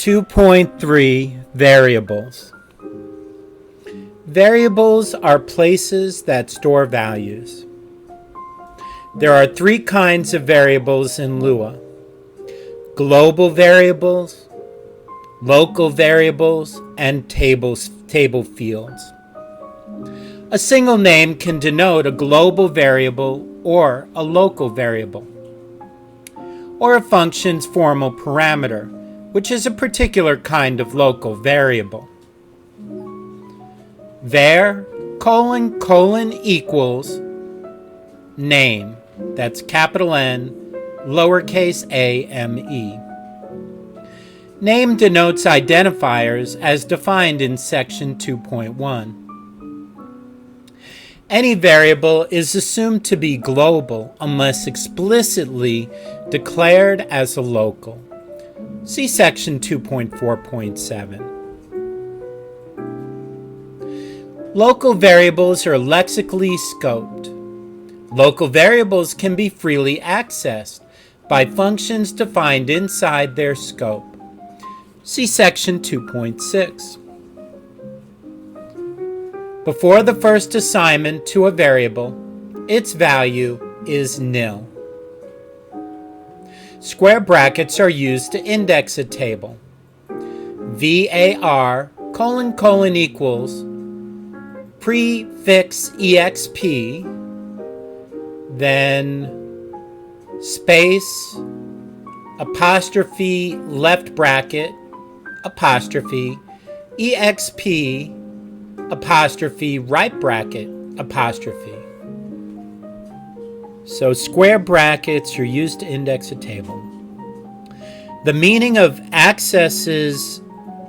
2.3 Variables. Variables are places that store values. There are three kinds of variables in Lua: global variables, local variables, and table fields. A single name can denote a global variable or a local variable, or a function's formal parameter, which is a particular kind of local variable. Var : equals name, that's capital N, lowercase a, M-E. Name denotes identifiers as defined in section 2.1. Any variable is assumed to be global unless explicitly declared as a local. See section 2.4.7. Local variables are lexically scoped. Local variables can be freely accessed by functions defined inside their scope. See section 2.6. Before the first assignment to a variable, its value is nil. Square brackets are used to index a table. var : equals prefix exp, then space, apostrophe left bracket, apostrophe, exp, apostrophe right bracket, apostrophe. So square brackets are used to index a table. The meaning of accesses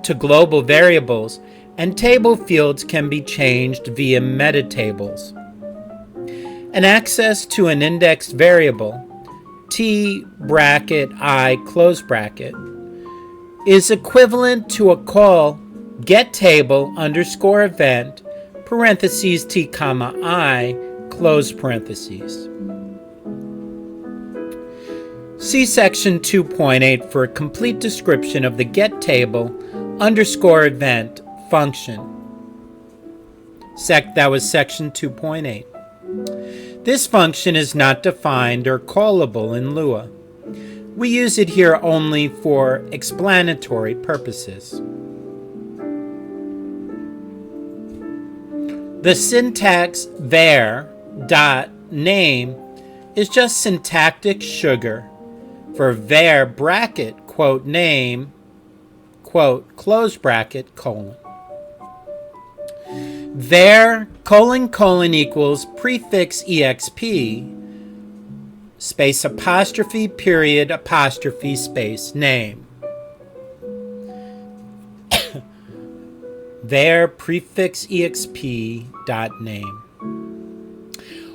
to global variables and table fields can be changed via metatables. An access to an indexed variable, t bracket I close bracket, is equivalent to a call getTable underscore event parentheses t comma I close parentheses. See section 2.8 for a complete description of the getTable underscore event function. That was section 2.8. This function is not defined or callable in Lua. We use it here only for explanatory purposes. The syntax var.name is just syntactic sugar for var bracket quote name quote close bracket colon. Var : equals prefix exp space apostrophe period apostrophe space name. Var prefix exp dot name.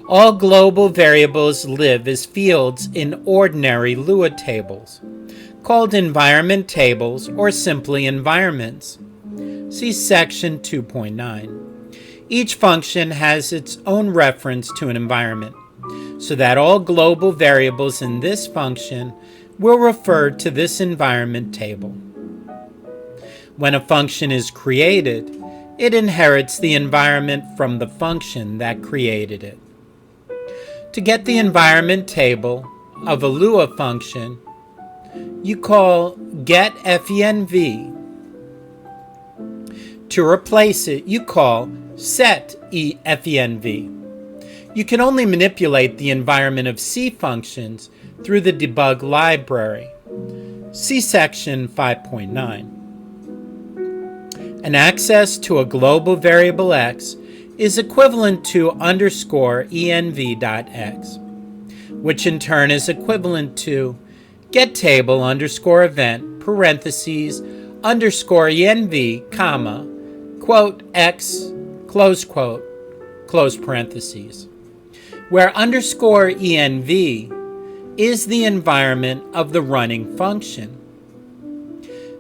All global variables live as fields in ordinary Lua tables, called environment tables or simply environments. See section 2.9. Each function has its own reference to an environment, so that all global variables in this function will refer to this environment table. When a function is created, it inherits the environment from the function that created it. To get the environment table of a Lua function, you call getFenv. To replace it, you call setFenv. You can only manipulate the environment of C functions through the debug library. See section 5.9. An access to a global variable x is equivalent to underscore env.x, which in turn is equivalent to getTable underscore event parentheses underscore env comma quote x close quote close parentheses, where underscore env is the environment of the running function.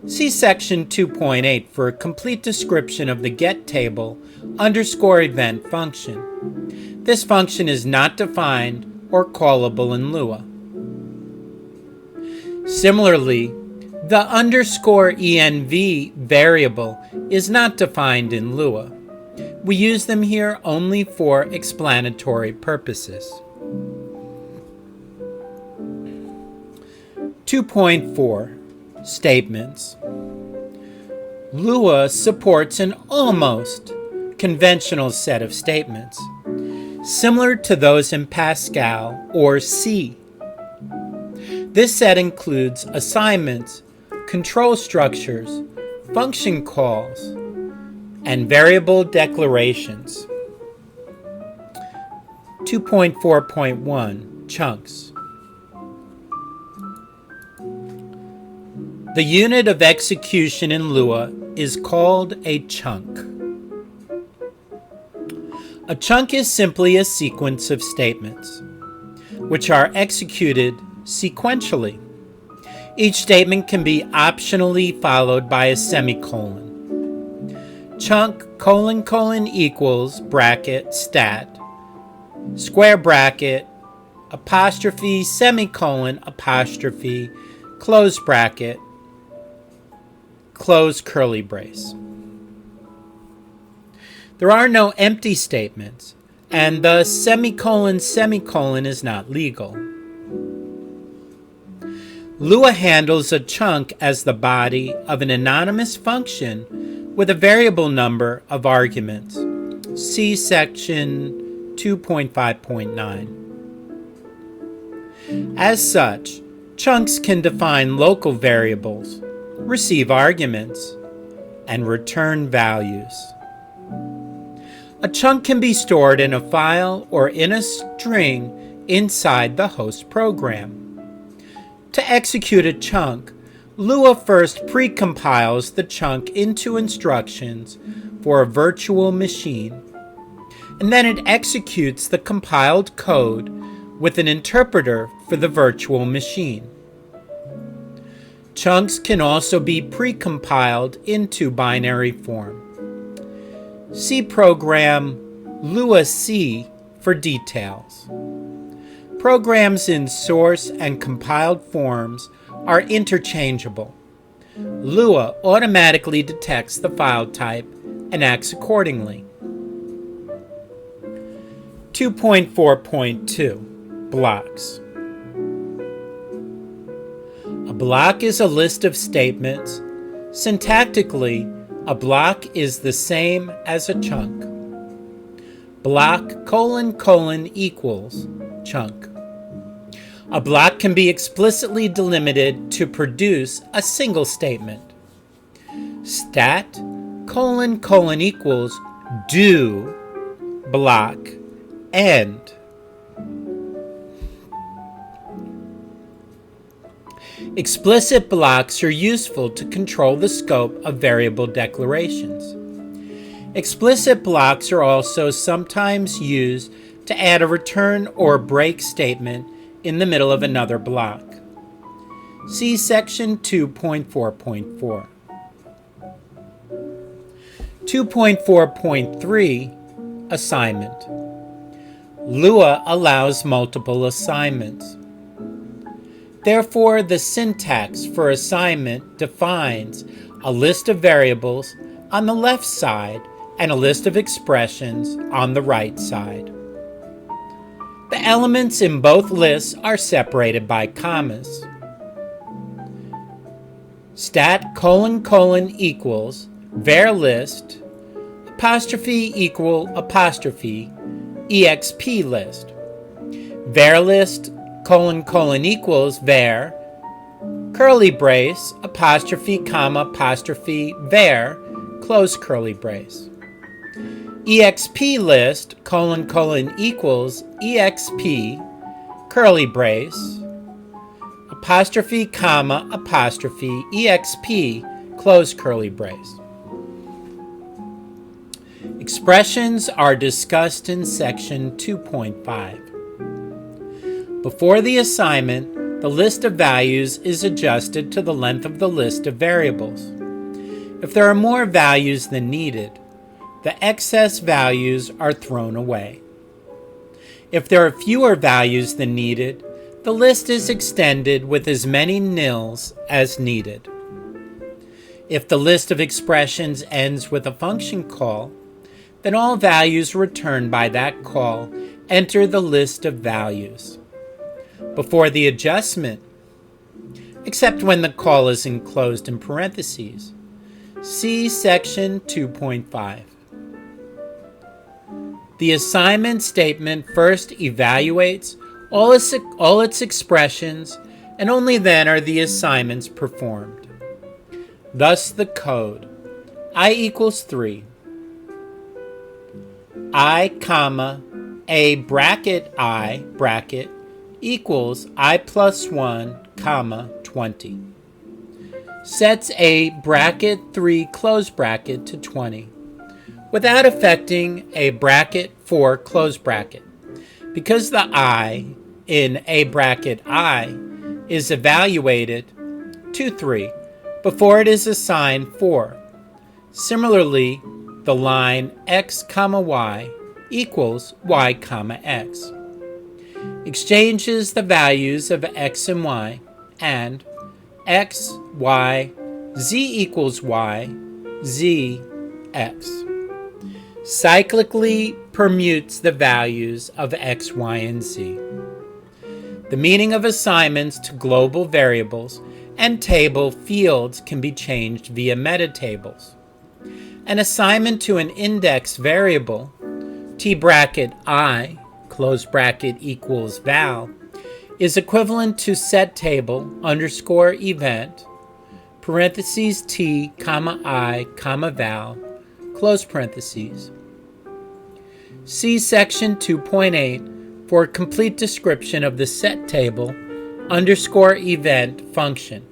See section 2.8 for a complete description of the getTable underscore event function. This function is not defined or callable in Lua. Similarly, The _env variable is not defined in Lua. We use them here only for explanatory purposes. 2.4 Statements. Lua supports an almost conventional set of statements, similar to those in Pascal or C. This set includes assignments, control structures, function calls, and variable declarations. 2.4.1 Chunks. The unit of execution in Lua is called a chunk. A chunk is simply a sequence of statements, which are executed sequentially. Each statement can be optionally followed by a semicolon. Chunk : equals bracket stat, square bracket, apostrophe, semicolon, apostrophe, close bracket, close curly brace. There are no empty statements, and the semicolon is not legal. Lua handles a chunk as the body of an anonymous function with a variable number of arguments. See section 2.5.9. As such, chunks can define local variables, receive arguments, and return values. A chunk can be stored in a file or in a string inside the host program. To execute a chunk, Lua first precompiles the chunk into instructions for a virtual machine, and then it executes the compiled code with an interpreter for the virtual machine. Chunks can also be precompiled into binary form. See program Lua C for details. Programs in source and compiled forms are interchangeable. Lua automatically detects the file type and acts accordingly. 2.4.2 Blocks. A block is a list of statements. Syntactically, a block is the same as a chunk. Block : equals chunk. A block can be explicitly delimited to produce a single statement. Stat : equals do block end. Explicit blocks are useful to control the scope of variable declarations. Explicit blocks are also sometimes used to add a return or break statement in the middle of another block. See section 2.4.4. 2.4.3 Assignment. Lua allows multiple assignments. Therefore, the syntax for assignment defines a list of variables on the left side and a list of expressions on the right side. The elements in both lists are separated by commas. Stat : equals var list apostrophe equal apostrophe exp list. Var list : equals var curly brace apostrophe comma apostrophe var close curly brace. Exp list : equals exp curly brace apostrophe comma apostrophe exp close curly brace. Expressions are discussed in section 2.5. Before the assignment, the list of values is adjusted to the length of the list of variables. If there are more values than needed, the excess values are thrown away. If there are fewer values than needed, the list is extended with as many nils as needed. If the list of expressions ends with a function call, then all values returned by that call enter the list of values. Before the adjustment, except when the call is enclosed in parentheses, see section 2.5. The assignment statement first evaluates all its expressions, and only then are the assignments performed. Thus the code I equals 3, I comma a bracket I bracket equals I plus 1 comma 20 sets a bracket 3 close bracket to 20 without affecting a bracket 4 close bracket, because the I in a bracket I is evaluated to 3 before it is assigned 4. Similarly, the line x comma y equals y comma x exchanges the values of x and y, and x, y, z equals y, z, x cyclically permutes the values of x, y, and z. The meaning of assignments to global variables and table fields can be changed via metatables. An assignment to an index variable, t bracket I, close bracket equals val, is equivalent to set table underscore event, parentheses t comma I comma val, close parentheses. See section 2.8 for a complete description of the set table underscore event function.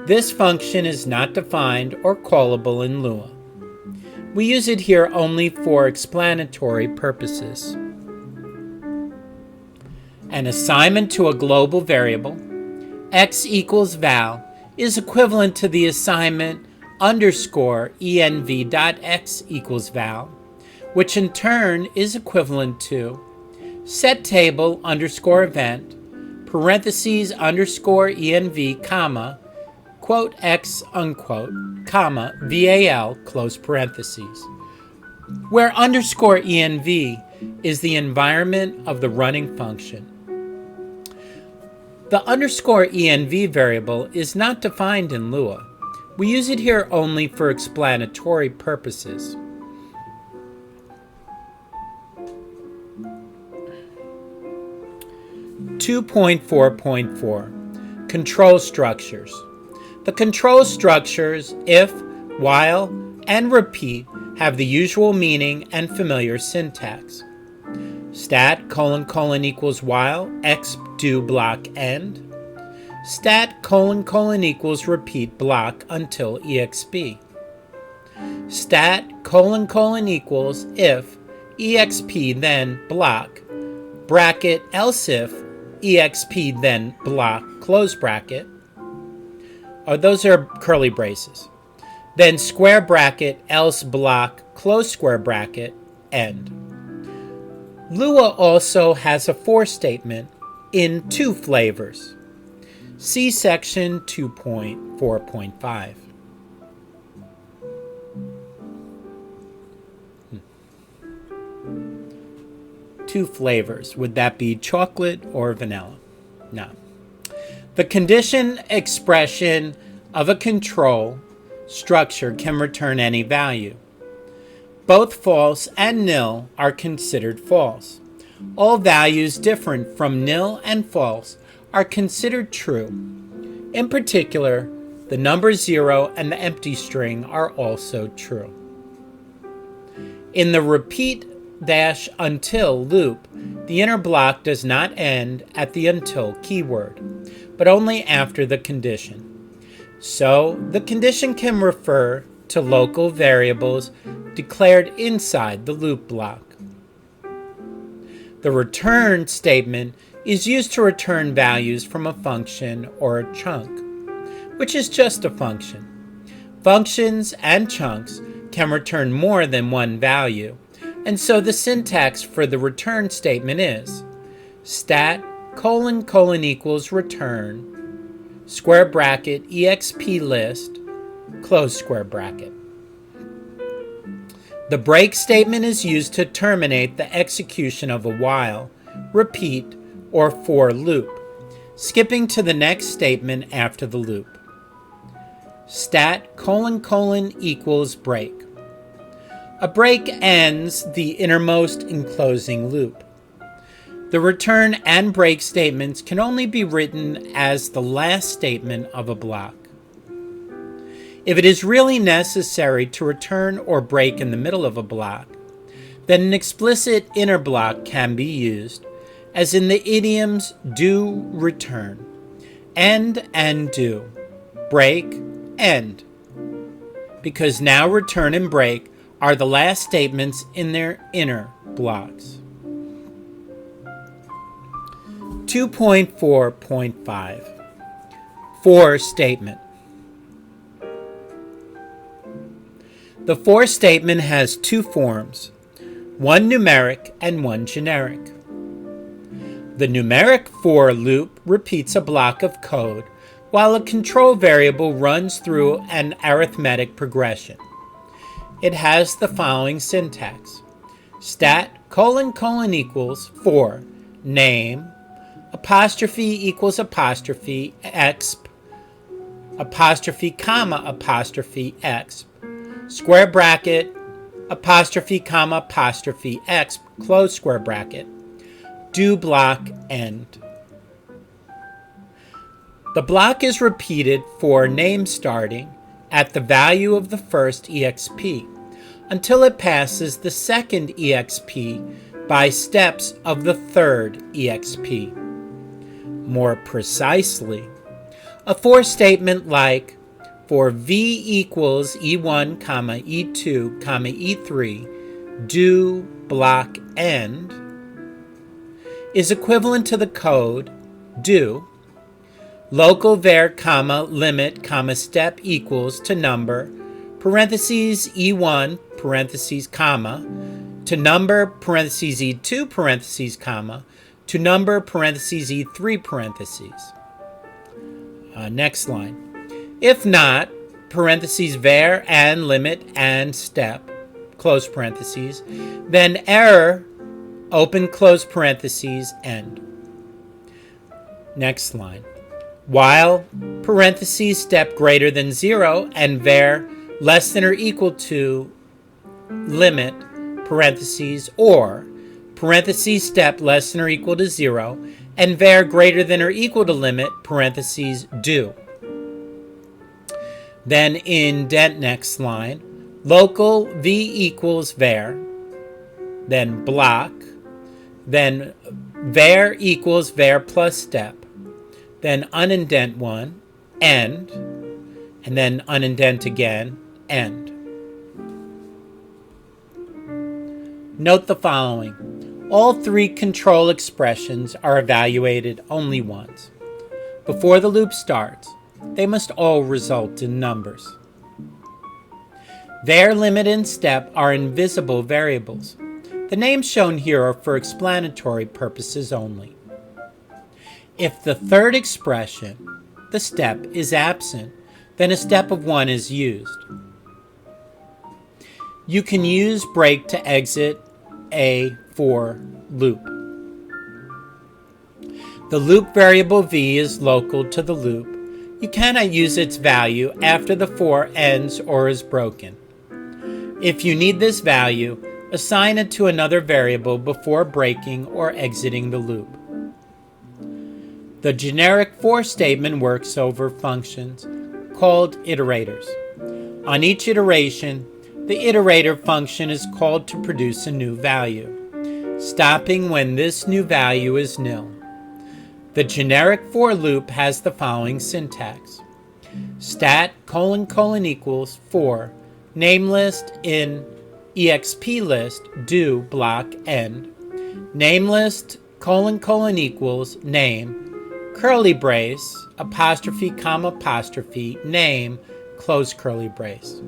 This function is not defined or callable in Lua. We use it here only for explanatory purposes. An assignment to a global variable, x equals val, is equivalent to the assignment underscore env.x equals val, which in turn is equivalent to set table underscore event, parentheses underscore env, comma, quote x unquote, comma, val, close parentheses, where underscore env is the environment of the running function. The underscore env variable is not defined in Lua. We use it here only for explanatory purposes. (2.4.4) Control structures. The control structures if, while, and repeat have the usual meaning and familiar syntax. Stat : equals while x do block end. Stat : equals repeat block until exp. Stat : equals if exp then block bracket else if exp then block close bracket. Those are curly braces. Then square bracket else block close square bracket end. Lua also has a for statement in two flavors. See section 2.4.5. Two flavors. Would that be chocolate or vanilla? No. The condition expression of a control structure can return any value. Both false and nil are considered false. All values different from nil and false are considered true. In particular, the number 0 and the empty string are also true. In the repeat -until loop, the inner block does not end at the until keyword, but only after the condition. So, the condition can refer to local variables declared inside the loop block. The return statement is used to return values from a function or a chunk, which is just a function. Functions and chunks can return more than one value, and so the syntax for the return statement is stat : equals return square bracket exp list close square bracket. The break statement is used to terminate the execution of a while, repeat, or for loop, skipping to the next statement after the loop. Stat : equals break. A break ends the innermost enclosing loop. The return and break statements can only be written as the last statement of a block. If it is really necessary to return or break in the middle of a block, then an explicit inner block can be used, as in the idioms do, return, end and do, break, end, because now return and break are the last statements in their inner blocks. 2.4.5 For statement. The for statement has two forms, one numeric and one generic. The numeric for loop repeats a block of code, while a control variable runs through an arithmetic progression. It has the following syntax. Stat : equals for name, apostrophe equals apostrophe, exp, apostrophe comma apostrophe exp, square bracket, apostrophe comma apostrophe exp, close square bracket, do block end. The block is repeated for name starting at the value of the first exp until it passes the second exp by steps of the third exp. More precisely, a for statement like for v equals e1, e2, e3, do block end is equivalent to the code do local var, limit, step equals to number, parentheses e1, parentheses, comma, to number, parentheses e2, parentheses, comma, to number, parentheses e3, parentheses. Next line. If not, parentheses var and limit and step, close parentheses, then error, open close parentheses, end. Next line. While parentheses step greater than 0 and var less than or equal to limit parentheses or parentheses step less than or equal to 0 and var greater than or equal to limit parentheses do. Then indent next line, local v equals var, then block, then var equals var plus step, then unindent one, end, and then unindent again, end. Note the following. All three control expressions are evaluated only once. Before the loop starts, they must all result in numbers. Var, limit, and step are invisible variables. The names shown here are for explanatory purposes only. If the third expression, the step, is absent, then a step of 1 is used. You can use break to exit a for loop. The loop variable v is local to the loop. You cannot use its value after the for ends or is broken. If you need this value, assign it to another variable before breaking or exiting the loop. The generic for statement works over functions called iterators. On each iteration, the iterator function is called to produce a new value, stopping when this new value is nil. The generic for loop has the following syntax. Stat : equals for name list in exp list do block end. Name list : equals name curly brace apostrophe comma apostrophe name close curly brace.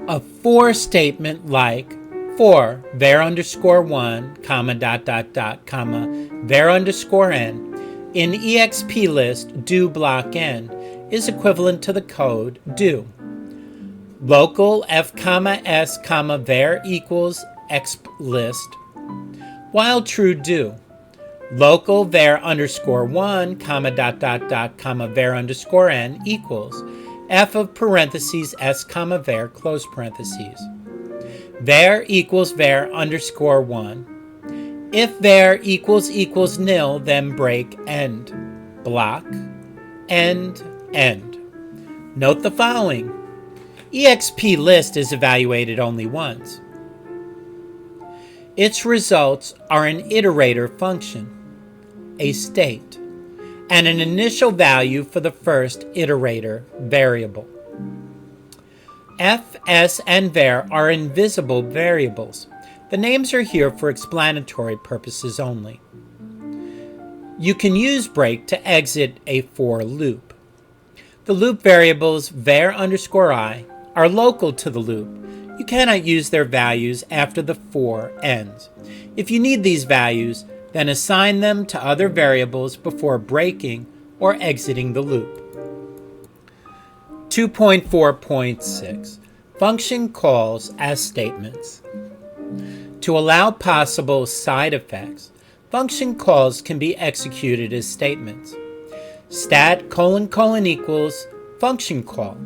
A for statement like for var underscore 1 comma dot dot dot comma var underscore n In EXP list, do block n is equivalent to the code do. Local f, s, var equals exp list, while true do. Local var underscore 1, var underscore n equals f of parentheses s, var, close parentheses. Var equals var underscore 1. If var equals nil, then break end. Block, end, end. Note the following. EXP list is evaluated only once. Its results are an iterator function, a state, and an initial value for the first iterator variable. F, s, and var are invisible variables. The names are here for explanatory purposes only. You can use break to exit a for loop. The loop variables var underscore I are local to the loop. You cannot use their values after the for ends. If you need these values, then assign them to other variables before breaking or exiting the loop. 2.4.6 Function calls as statements. To allow possible side effects, function calls can be executed as statements. Stat : equals function call.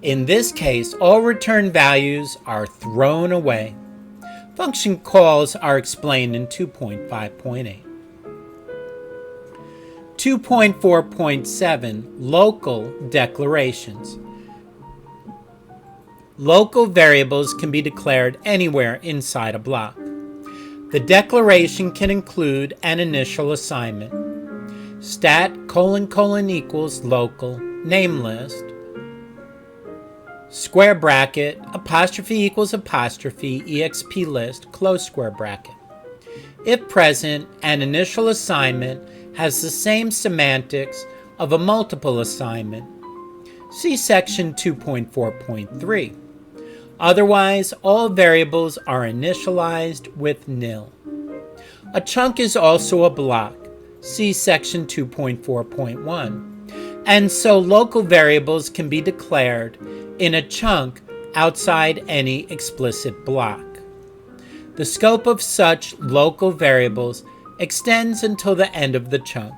In this case, all return values are thrown away. Function calls are explained in 2.5.8. 2.4.7 Local declarations. Local variables can be declared anywhere inside a block. The declaration can include an initial assignment. Stat : equals local namelist, square bracket, apostrophe equals apostrophe, exp list, close square bracket. If present, an initial assignment has the same semantics of a multiple assignment. See section 2.4.3. Otherwise, all variables are initialized with nil. A chunk is also a block. See section 2.4.1. And so local variables can be declared in a chunk outside any explicit block. The scope of such local variables extends until the end of the chunk.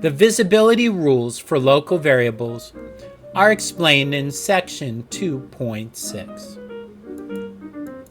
The visibility rules for local variables are explained in section 2.6.